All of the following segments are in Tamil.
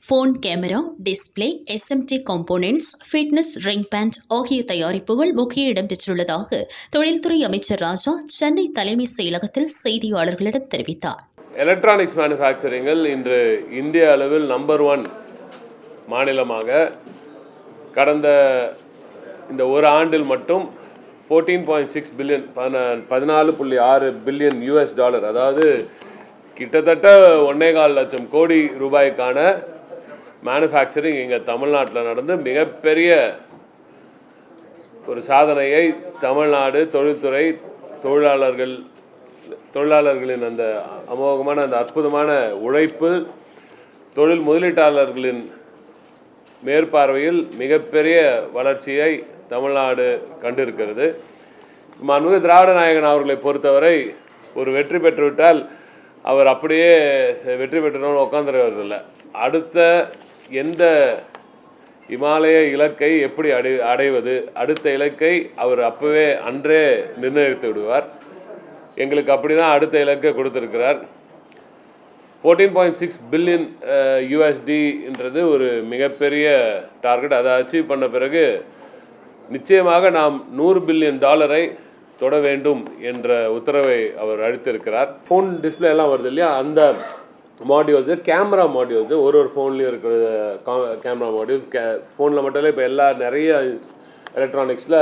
Phone camera, display, SMT components, fitness ring band ஆகிய தயாரிப்புகள் முக்கிய இடம் பெற்றுள்ளதாக தொழில்துறை அமைச்சர் ராஜா சென்னை தலைமை செயலகத்தில் செய்தியாளர்களிடம் தெரிவித்தார். எலக்ட்ரானிக்ஸ் மேனுஃபேக்சரிங்கில் இன்று இந்திய அளவில் நம்பர் 1 மாநிலமாக கடந்த இந்த ஒரு ஆண்டில் மட்டும் 14.6 பில்லியன் 14.6 பில்லியன் US டாலர், அதாவது கிட்டத்தட்ட 1.25 லட்சம் கோடி ரூபாய்க்கான மேனுஃபேக்சரிங் இங்கே தமிழ்நாட்டில் நடந்து மிகப்பெரிய ஒரு சாதனையை தமிழ்நாடு தொழில்துறை தொழிலாளர்களின் அந்த அமோகமான அந்த அற்புதமான உழைப்பு, தொழில் முதலீட்டாளர்களின் மேற்பார்வையில் மிகப்பெரிய வளர்ச்சியை தமிழ்நாடு கண்டிருக்கிறது. மாண்புமிகு திராவிட நாயகன் அவர்களை பொறுத்தவரை ஒரு வெற்றி பெற்றுவிட்டால் அவர் அப்படியே வெற்றி பெற்றவங்க உட்காந்துருவதில்லை. அடுத்த எந்த இமாலய இலக்கை எப்படி அடைவது, அடுத்த இலக்கை அவர் அப்போவே அன்றே நிர்ணயித்து விடுவார். எங்களுக்கு அப்படி தான் அடுத்த இலக்கை கொடுத்துருக்கிறார். 14.6 பில்லியன் USDன்றது ஒரு மிகப்பெரிய டார்கெட். அதை அச்சீவ் பண்ண பிறகு நிச்சயமாக நாம் 100 பில்லியன் டாலரை தொட வேண்டும் என்ற உத்தரவை அவர் அளித்திருக்கிறார். ஃபோன் டிஸ்பிளே எல்லாம் வருது இல்லையா, அந்த மாடியூல்ஸு, கேமரா மாடியூல்ஸு, ஒரு ஃபோன்லேயும் இருக்கிற கேமரா மாடியூல்ஸ், ஃபோனில் மட்டும் இல்லை, இப்போ நிறைய எலக்ட்ரானிக்ஸில்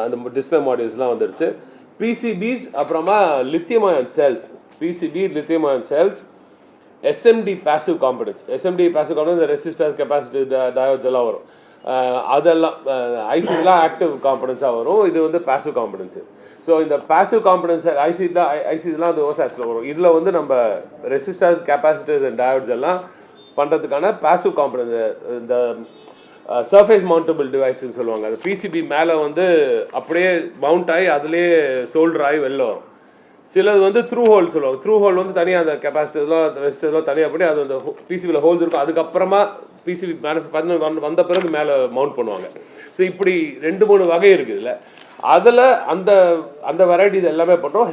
அந்த டிஸ்பிளே மாடியூல்ஸ்லாம் வந்துடுச்சு. PCBs, அப்புறமா lithium ion cells, PCB lithium ion cells, SMD passive components, இந்த ரெசிஸ்டர், கெப்பாசிட்டர், டயோட்ஸ் எல்லாம் வரும். அதெல்லாம் ஐசிலாம் ஆக்டிவ் காம்பனன்ஸாக வரும். இது வந்து பேசிவ் காம்பனன்ஸு. ஸோ இந்த பேசிவ் காம்பனன்ஸ் ஐசிலாம் அது ஓசாஸில் வரும். இதில் நம்ம ரெசிஸ்டர்ஸ், கெப்பாசிட்டர்ஸ் அண்ட் டயோட்ஸ் எல்லாம் பண்ணுறதுக்கான பேசிவ் காம்பனன்ஸ், இந்த சர்ஃபேஸ் மவுண்டபிள் டிவைஸ்ன்னு சொல்லுவாங்க. அது PCB மேலே அப்படியே மவுண்ட் ஆகி அதுலேயே சோல்டர் ஆகி வெளில வரும். சிலது த்ரூ ஹோல் சொல்லுவாங்க. த்ரூ ஹோல் தனியாக அந்த கெப்பாசிட்டர்லாம் ரெசிஸ்டர்லாம் தனியாக பண்ணி அது அந்த PCBயில் ஹோல்ஸ் இருக்கும். அதுக்கப்புறமா PCB வந்த பிறகு மேலே மவுண்ட் பண்ணுவாங்க. ஸோ இப்படி 2-3 வகை இருக்குது. இல்லை அதில் அந்த அந்த வெரைட்டிஸ் எல்லாமே பண்ணுறோம்.